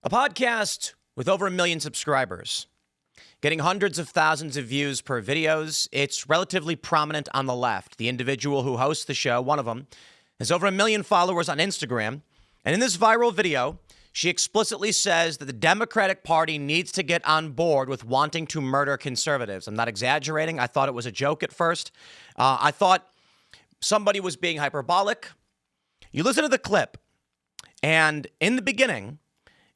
A podcast with over 1 million subscribers, getting hundreds of thousands of views per videos. It's relatively prominent on the left. The individual who hosts the show, one of them, has over 1 million followers on Instagram. And in this viral video, she explicitly says that the Democratic Party needs to get on board with wanting to murder conservatives. I'm not exaggerating. I thought it was a joke at first. I thought somebody was being hyperbolic. You listen to the clip, and in the beginning,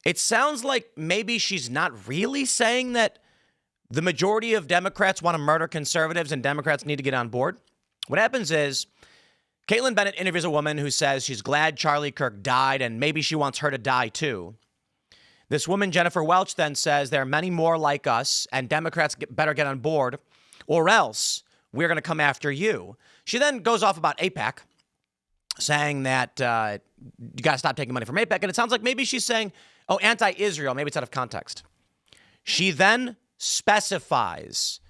it sounds like maybe she's not really saying that the majority of Democrats want to murder conservatives and Democrats need to get on board. What happens is Caitlin Bennett interviews a woman who says she's glad Charlie Kirk died and maybe she wants her to die too. This woman, Jennifer Welch, then says there are many more like us and Democrats better get on board or else we're going to come after you. She then goes off about AIPAC, saying that you got to stop taking money from AIPAC. And it sounds like maybe she's saying, oh, anti-Israel. Maybe it's out of context. She then specifies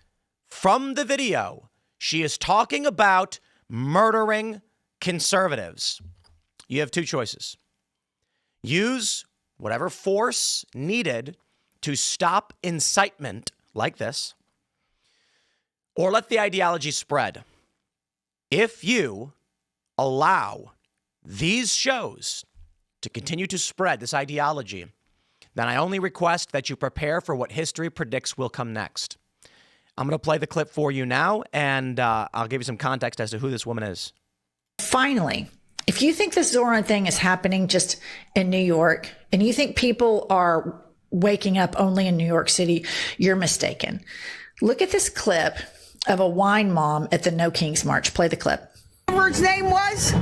from the video she is talking about murdering conservatives. You have two choices. Use whatever force needed to stop incitement like this, or let the ideology spread. If you allow these shows to continue to spread this ideology, then I only request that you prepare for what history predicts will come next. I'm going to play the clip for you now, and I'll give you some context as to who this woman is. Finally, if you think this Zoran thing is happening just in New York, and you think people are waking up only in New York City, you're mistaken. Look at this clip of a wine mom at the No Kings March. Play the clip. Whatever his name was?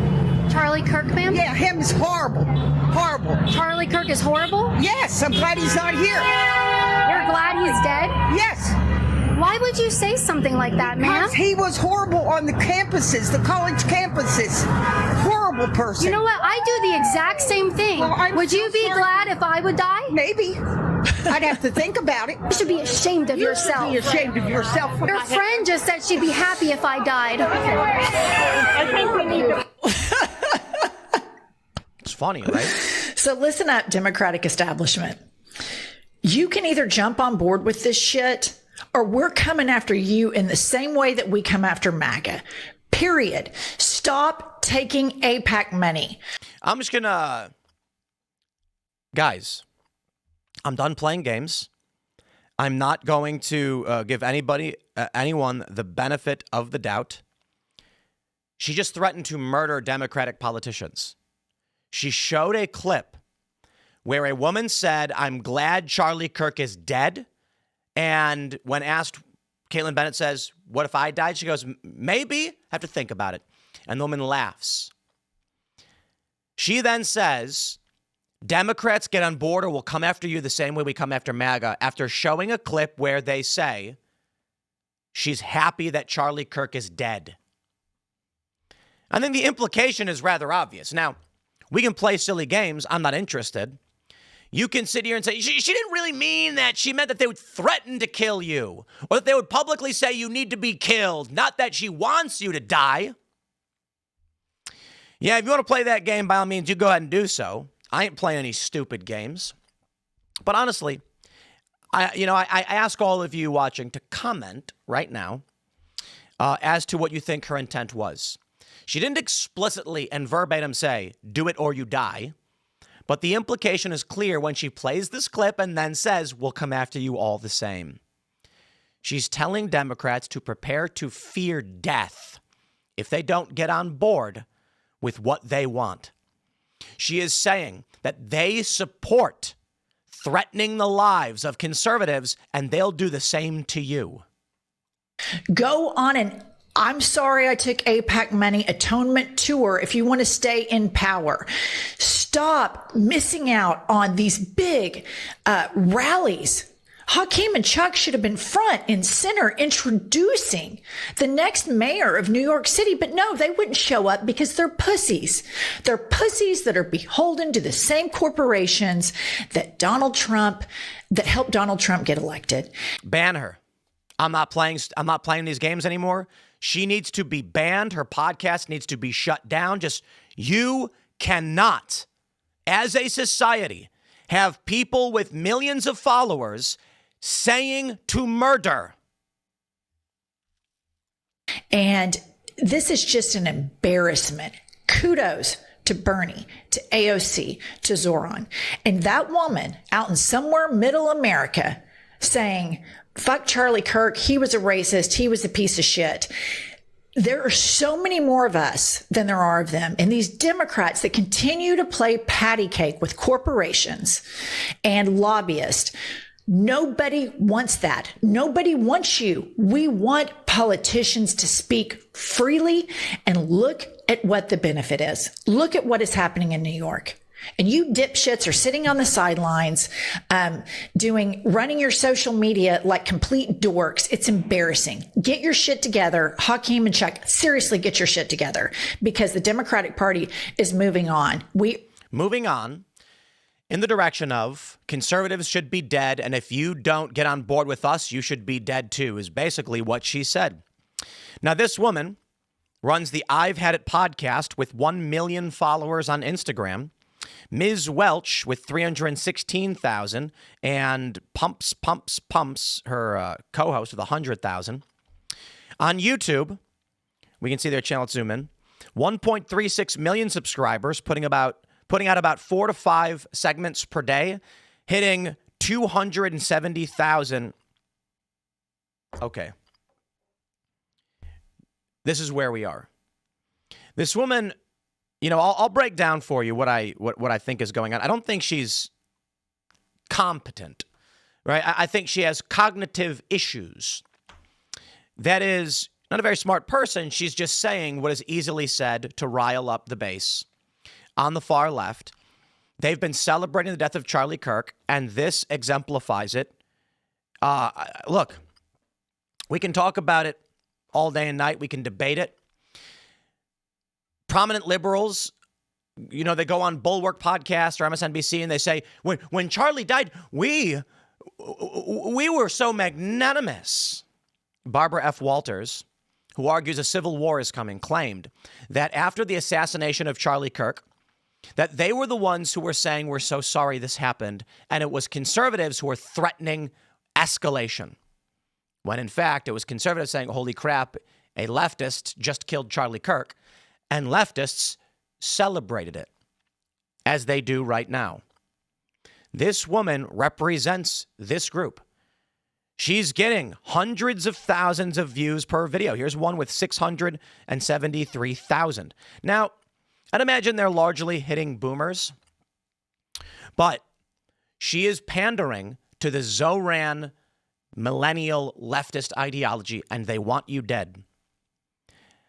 Charlie Kirk, ma'am? Yeah, him is horrible. Horrible. Charlie Kirk is horrible? Yes, I'm glad he's not here. You're glad he's dead? Yes. Why would you say something like that, ma'am? Because he was horrible on the campuses, the college campuses. Horrible person. You know what? I do the exact same thing. Well, would you be sorry. glad if I would die? Maybe. I'd have to think about it. You should be ashamed of yourself. You should be ashamed of yourself. Your friend just said she'd be happy if I died. I think we need to... It's funny, right? So listen up, Democratic establishment. You can either jump on board with this shit, or we're coming after you in the same way that we come after MAGA. Period. Stop taking AIPAC money. I'm just going to... Guys, I'm done playing games. I'm not going to give anyone the benefit of the doubt. She just threatened to murder Democratic politicians. She showed a clip where a woman said, I'm glad Charlie Kirk is dead. And when asked, Caitlin Bennett says, what if I died? She goes, maybe. Have to think about it. And the woman laughs. She then says, Democrats get on board or we'll come after you the same way we come after MAGA, after showing a clip where they say she's happy that Charlie Kirk is dead. I think the implication is rather obvious. Now, we can play silly games. I'm not interested. You can sit here and say, she didn't really mean that. She meant that they would threaten to kill you or that they would publicly say you need to be killed, not that she wants you to die. Yeah, if you want to play that game, by all means, you go ahead and do so. I ain't playing any stupid games. But honestly, I ask all of you watching to comment right now as to what you think her intent was. She didn't explicitly and verbatim say, do it or you die. But the implication is clear when she plays this clip and then says, we'll come after you all the same. She's telling Democrats to prepare to fear death if they don't get on board with what they want. She is saying that they support threatening the lives of conservatives and they'll do the same to you. Go on an I'm sorry I took AIPAC money atonement tour if you want to stay in power. Stop missing out on these big rallies. Hakeem and Chuck should have been front and center introducing the next mayor of New York City. But no, they wouldn't show up because they're pussies. They're pussies that are beholden to the same corporations that helped Donald Trump get elected. Ban her. I'm not playing these games anymore. She needs to be banned. Her podcast needs to be shut down. You cannot, as a society, have people with millions of followers saying to murder. And this is just an embarrassment. Kudos to Bernie, to AOC, to Zoran. And that woman out in somewhere middle America saying, fuck Charlie Kirk, he was a racist, he was a piece of shit. There are so many more of us than there are of them. And these Democrats that continue to play patty cake with corporations and lobbyists, nobody wants that. Nobody wants you. We want politicians to speak freely and look at what the benefit is. Look at what is happening in New York. And you dipshits are sitting on the sidelines, running your social media like complete dorks. It's embarrassing. Get your shit together. Hakeem and Chuck, seriously, get your shit together, because the Democratic Party is moving on. Moving on in the direction of conservatives should be dead, and if you don't get on board with us, you should be dead too, is basically what she said. Now, this woman runs the I've Had It podcast with 1 million followers on Instagram. Ms. Welch with 316,000, and Pumps, her co-host with 100,000. On YouTube, we can see their channel. Let's zoom in. 1.36 million subscribers, putting out about 4 to 5 segments per day, hitting 270,000. Okay. This is where we are. This woman, I'll break down for you what I think is going on. I don't think she's competent, right? I think she has cognitive issues. That is not a very smart person. She's just saying what is easily said to rile up the base on the far left. They've been celebrating the death of Charlie Kirk, and this exemplifies it. Look, we can talk about it all day and night. We can debate it. Prominent liberals, they go on Bulwark podcast or MSNBC and they say, when Charlie died, we were so magnanimous. Barbara F. Walters, who argues a civil war is coming, claimed that after the assassination of Charlie Kirk, that they were the ones who were saying, we're so sorry this happened, and it was conservatives who were threatening escalation. When in fact, it was conservatives saying, holy crap, a leftist just killed Charlie Kirk. And leftists celebrated it, as they do right now. This woman represents this group. She's getting hundreds of thousands of views per video. Here's one with 673,000. Now, I'd imagine they're largely hitting boomers, but she is pandering to the Zoran millennial leftist ideology, and they want you dead.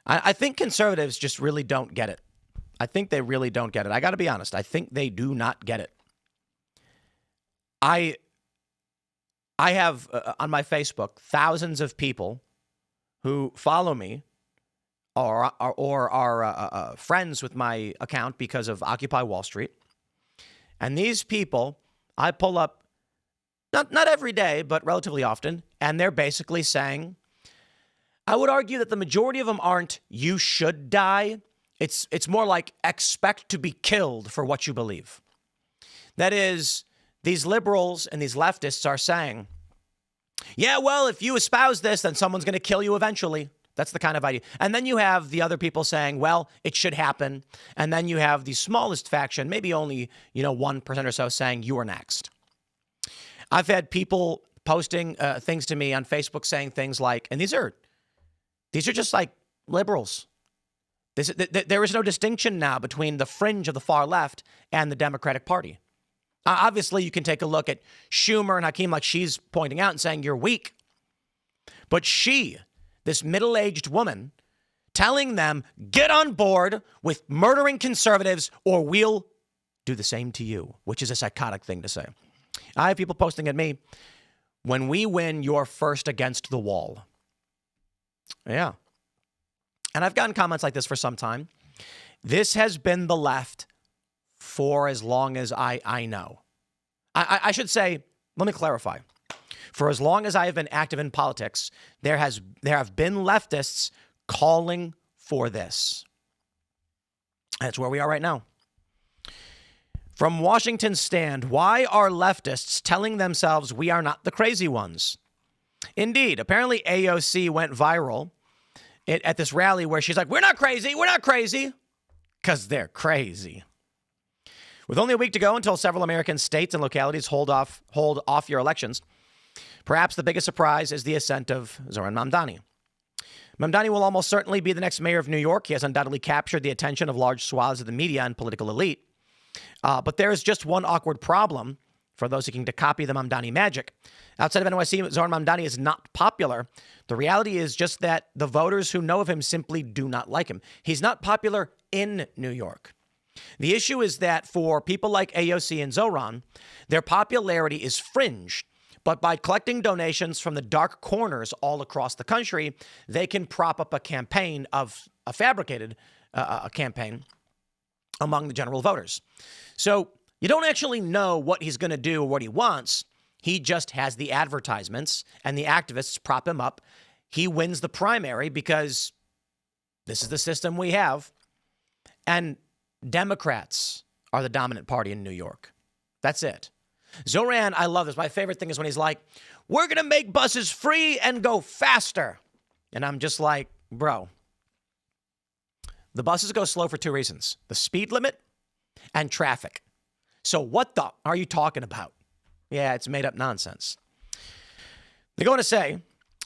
I think conservatives just really don't get it. I think they really don't get it. I got to be honest. I think they do not get it. I have on my Facebook thousands of people who follow me or are friends with my account because of Occupy Wall Street. And these people, I pull up, not every day, but relatively often, and they're basically saying, I would argue that the majority of them aren't, you should die. It's more like expect to be killed for what you believe. That is, these liberals and these leftists are saying, yeah, well, if you espouse this, then someone's going to kill you eventually. That's the kind of idea. And then you have the other people saying, well, it should happen. And then you have the smallest faction, maybe only, 1% or so, saying you are next. I've had people posting things to me on Facebook saying things like, and these are just like liberals. There is no distinction now between the fringe of the far left and the Democratic Party. Obviously, you can take a look at Schumer and Hakeem, like she's pointing out and saying you're weak. But she, this middle-aged woman, telling them, get on board with murdering conservatives or we'll do the same to you, which is a psychotic thing to say. I have people posting at me, when we win, you're first against the wall. Yeah. And I've gotten comments like this for some time. This has been the left for as long as I know. I should say, let me clarify. For as long as I have been active in politics, there have been leftists calling for this. That's where we are right now. From Washington stand, why are leftists telling themselves we are not the crazy ones? Indeed, apparently AOC went viral at this rally where she's like, we're not crazy, because they're crazy. With only a week to go until several American states and localities hold off your elections, perhaps the biggest surprise is the ascent of Zohran Mamdani. Mamdani will almost certainly be the next mayor of New York. He has undoubtedly captured the attention of large swaths of the media and political elite. But there is just one awkward problem for those seeking to copy the Mamdani magic. Outside of NYC, Zohran Mamdani is not popular. The reality is just that the voters who know of him simply do not like him. He's not popular in New York. The issue is that for people like AOC and Zohran, their popularity is fringe. But by collecting donations from the dark corners all across the country, they can prop up a campaign of a fabricated campaign among the general voters. So you don't actually know what he's going to do or what he wants. He just has the advertisements and the activists prop him up. He wins the primary because this is the system we have. And Democrats are the dominant party in New York. That's it. Zohran, I love this. My favorite thing is when he's like, we're going to make buses free and go faster. And I'm just like, bro, the buses go slow for two reasons: the speed limit and traffic. So what the are you talking about? Yeah, it's made up nonsense. They go on to say,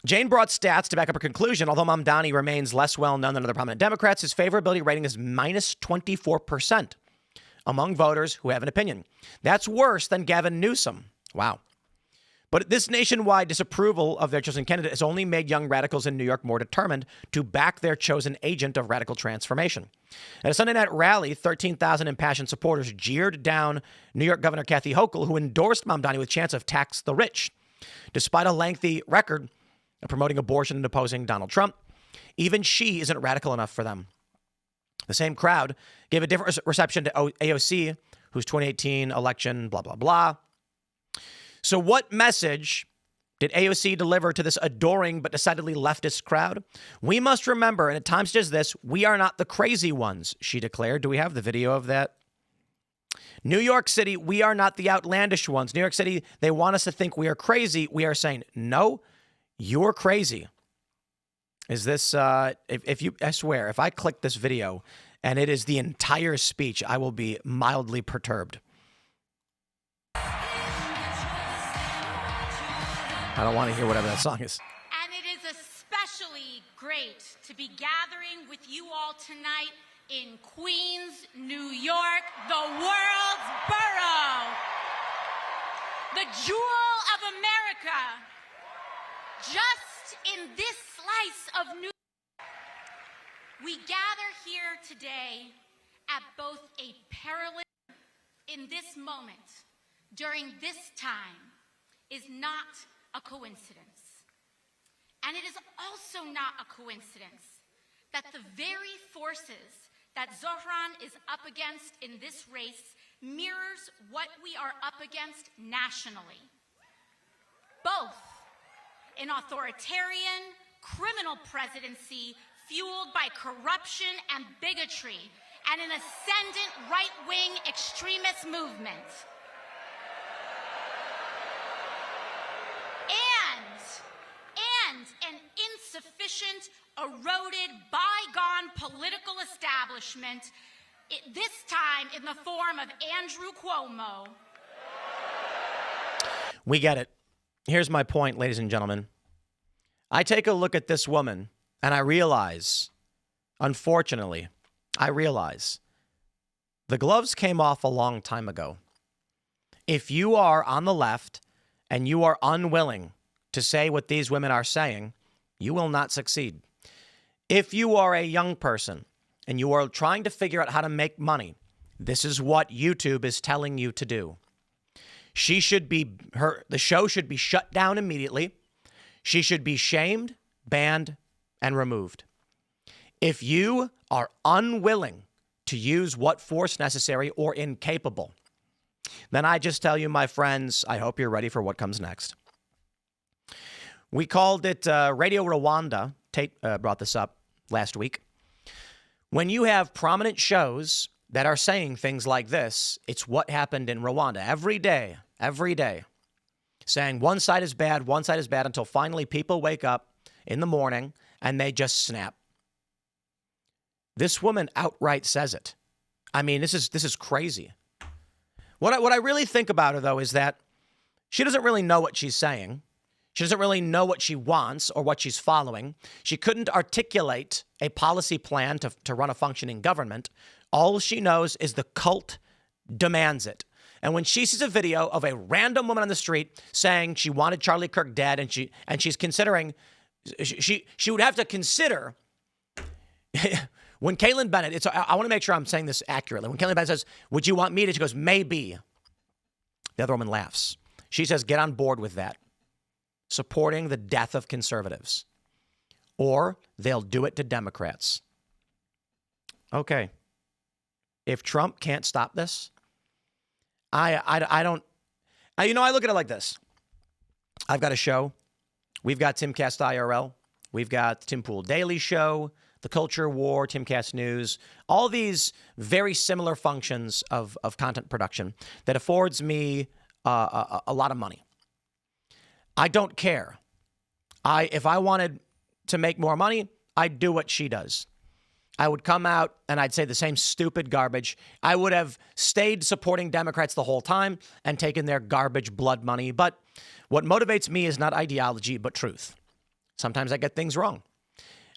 Jane brought stats to back up her conclusion. Although Mamdani remains less well-known than other prominent Democrats, his favorability rating is minus 24% among voters who have an opinion. That's worse than Gavin Newsom. Wow. But this nationwide disapproval of their chosen candidate has only made young radicals in New York more determined to back their chosen agent of radical transformation. At a Sunday night rally, 13,000 impassioned supporters jeered down New York Governor Kathy Hochul, who endorsed Mamdani with chants of tax the rich. Despite a lengthy record of promoting abortion and opposing Donald Trump, even she isn't radical enough for them. The same crowd gave a different reception to AOC, whose 2018 election, blah, blah, blah. So what message did AOC deliver to this adoring but decidedly leftist crowd? We must remember, and at times such as this, we are not the crazy ones, she declared. Do we have the video of that? New York City, we are not the outlandish ones. New York City, they want us to think we are crazy. We are saying, no, you're crazy. Is this, I swear, if I click this video and it is the entire speech, I will be mildly perturbed. I don't want to hear whatever that song is. And it is especially great to be gathering with you all tonight in Queens, New York, the world's borough, the jewel of America. Just in this slice of New York, we gather here today at both a perilous, in this moment, during this time, is not a coincidence. And it is also not a coincidence that the very forces that Zohran is up against in this race mirrors what we are up against nationally. Both an authoritarian, criminal presidency fueled by corruption and bigotry, and an ascendant right-wing extremist movement. And an insufficient, eroded, bygone political establishment, this time in the form of Andrew Cuomo. We get it. Here's my point, ladies and gentlemen. I take a look at this woman and I realize, unfortunately, the gloves came off a long time ago. If you are on the left and you are unwilling to say what these women are saying, you will not succeed. If you are a young person and you are trying to figure out how to make money, this is what YouTube is telling you to do. The show should be shut down immediately. She should be shamed, banned, and removed. If you are unwilling to use what force necessary or incapable, then I just tell you, my friends, I hope you're ready for what comes next. We called it Radio Rwanda. Tate brought this up last week. When you have prominent shows that are saying things like this. It's what happened in Rwanda every day, saying one side is bad until finally people wake up in the morning and they just snap. This woman outright says it. I mean, this is crazy. What I really think about her, though, is that she doesn't really know what she's saying. She doesn't really know what she wants or what she's following. She couldn't articulate a policy plan to run a functioning government. All she knows is the cult demands it. And when she sees a video of a random woman on the street saying she wanted Charlie Kirk dead, and she's considering, she would have to consider when Caitlin Bennett, I want to make sure I'm saying this accurately. When Caitlin Bennett says, "Would you want me to?" She goes, "Maybe." The other woman laughs. She says, "Get on board with that. Supporting the death of conservatives. Or they'll do it to Democrats." Okay. If Trump can't stop this, I don't, I look at it like this. I've got a show. We've got Timcast IRL. We've got Tim Pool Daily Show, The Culture War, Timcast News, all these very similar functions of content production that affords me a lot of money. I don't care. If I wanted to make more money, I'd do what she does. I would come out and I'd say the same stupid garbage. I would have stayed supporting Democrats the whole time and taken their garbage blood money. But what motivates me is not ideology, but truth. Sometimes I get things wrong.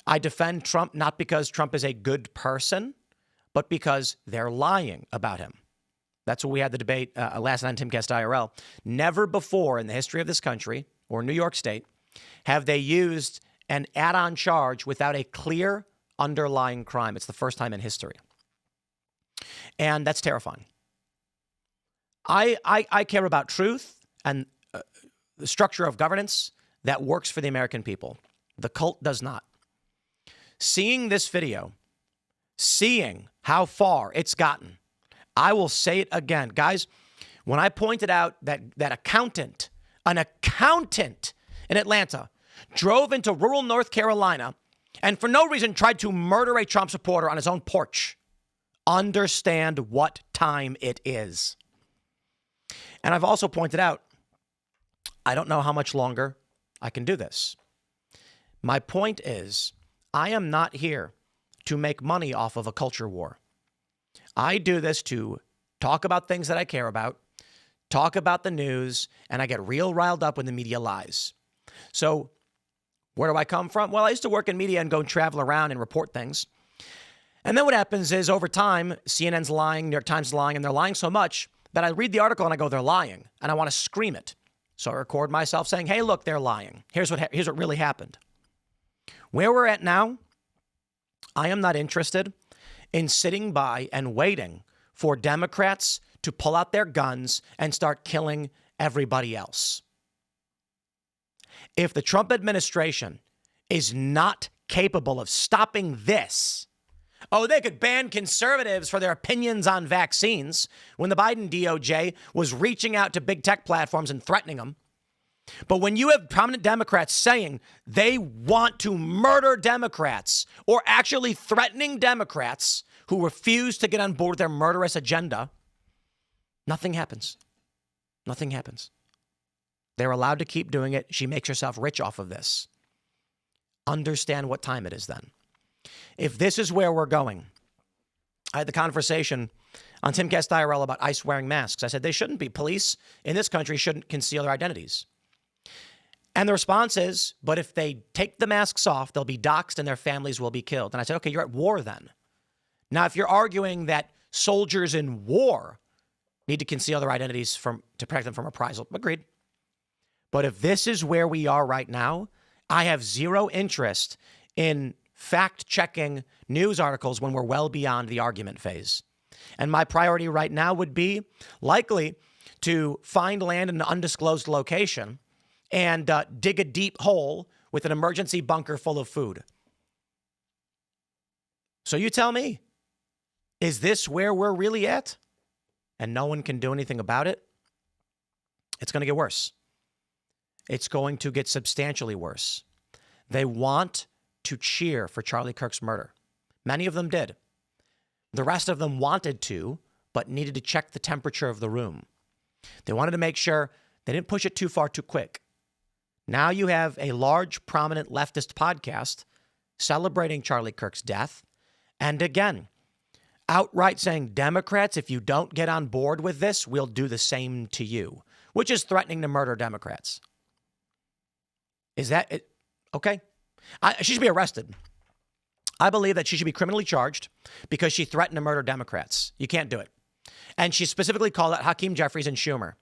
I defend Trump not because Trump is a good person, but because they're lying about him. That's what we had the debate last night on Timcast IRL. Never before in the history of this country or New York State have they used an add-on charge without a clear underlying crime. It's the first time in history. And that's terrifying. I care about truth and the structure of governance that works for the American people. The cult does not. Seeing this video, seeing how far it's gotten, I will say it again. Guys, when I pointed out that an accountant in Atlanta drove into rural North Carolina and for no reason tried to murder a Trump supporter on his own porch, understand what time it is. And I've also pointed out, I don't know how much longer I can do this. My point is, I am not here to make money off of a culture war. I do this to talk about things that I care about, talk about the news, and I get real riled up when the media lies. So where do I come from? Well, I used to work in media and go and travel around and report things. And then what happens is over time, CNN's lying, New York Times is lying, and they're lying so much that I read the article and I go, they're lying. And I want to scream it. So I record myself saying, hey, look, they're lying. Here's what really happened. Where we're at now, I am not interested in sitting by and waiting for Democrats to pull out their guns and start killing everybody else. If the Trump administration is not capable of stopping this, they could ban conservatives for their opinions on vaccines when the Biden DOJ was reaching out to big tech platforms and threatening them. But when you have prominent Democrats saying they want to murder Democrats or actually threatening Democrats who refuse to get on board with their murderous agenda, nothing happens. Nothing happens. They're allowed to keep doing it. She makes herself rich off of this. Understand what time it is then. If this is where we're going, I had the conversation on Timcast IRL about ICE wearing masks. I said they shouldn't be. Police in this country shouldn't conceal their identities. And the response is, but if they take the masks off, they'll be doxxed and their families will be killed. And I said, okay, you're at war then. Now, if you're arguing that soldiers in war need to conceal their identities to protect them from reprisal, agreed. But if this is where we are right now, I have zero interest in fact-checking news articles when we're well beyond the argument phase. And my priority right now would be likely to find land in an undisclosed location and dig a deep hole with an emergency bunker full of food. So you tell me, is this where we're really at? And no one can do anything about it? It's going to get worse. It's going to get substantially worse. They want to cheer for Charlie Kirk's murder. Many of them did. The rest of them wanted to, but needed to check the temperature of the room. They wanted to make sure they didn't push it too far too quick. Now you have a large, prominent leftist podcast celebrating Charlie Kirk's death. And again, outright saying, Democrats, if you don't get on board with this, we'll do the same to you, which is threatening to murder Democrats. Is that it? Okay. She should be arrested. I believe that she should be criminally charged because she threatened to murder Democrats. You can't do it. And she specifically called out Hakeem Jeffries and Schumer.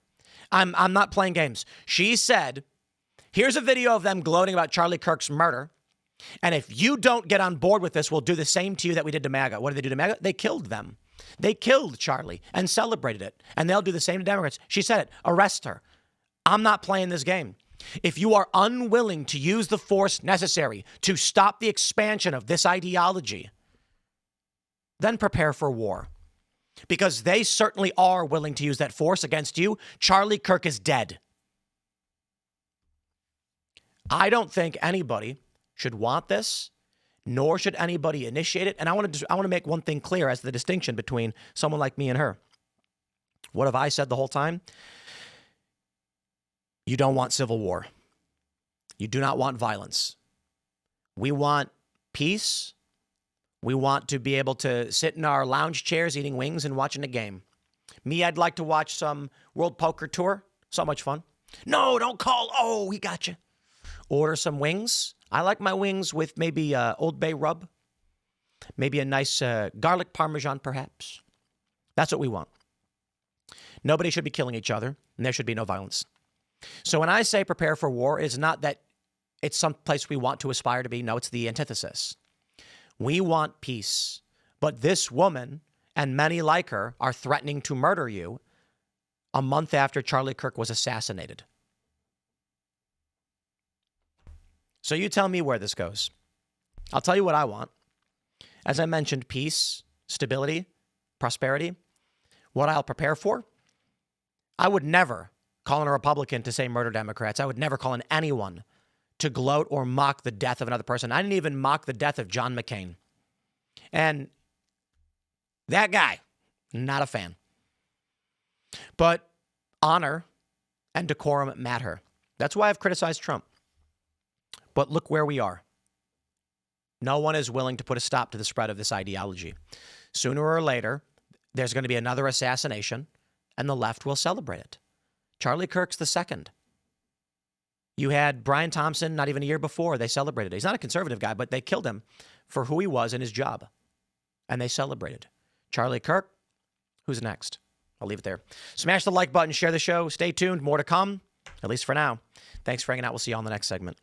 I'm not playing games. She said, here's a video of them gloating about Charlie Kirk's murder. And if you don't get on board with this, we'll do the same to you that we did to MAGA. What did they do to MAGA? They killed them. They killed Charlie and celebrated it. And they'll do the same to Democrats. She said it. Arrest her. I'm not playing this game. If you are unwilling to use the force necessary to stop the expansion of this ideology, then prepare for war. Because they certainly are willing to use that force against you. Charlie Kirk is dead. I don't think anybody should want this, nor should anybody initiate it. And I want to make one thing clear as the distinction between someone like me and her. What have I said the whole time? You don't want civil war. You do not want violence. We want peace. We want to be able to sit in our lounge chairs eating wings and watching a game. Me, I'd like to watch some World Poker Tour. So much fun. No, don't call. Oh, we got you. Order some wings. I like my wings with maybe Old Bay rub. Maybe a nice garlic parmesan, perhaps. That's what we want. Nobody should be killing each other, and there should be no violence. So when I say prepare for war, it's not that it's some place we want to aspire to be. No, it's the antithesis. We want peace. But this woman and many like her are threatening to murder you a month after Charlie Kirk was assassinated. So you tell me where this goes. I'll tell you what I want. As I mentioned, peace, stability, prosperity. What I'll prepare for? I would never call on a Republican to say murder Democrats. I would never call on anyone to gloat or mock the death of another person. I didn't even mock the death of John McCain. And that guy, not a fan. But honor and decorum matter. That's why I've criticized Trump. But look where we are. No one is willing to put a stop to the spread of this ideology. Sooner or later, there's going to be another assassination, and the left will celebrate it. Charlie Kirk's the second. You had Brian Thompson not even a year before. They celebrated it. He's not a conservative guy, but they killed him for who he was and his job. And they celebrated. Charlie Kirk, who's next? I'll leave it there. Smash the like button, share the show. Stay tuned. More to come, at least for now. Thanks for hanging out. We'll see you on the next segment.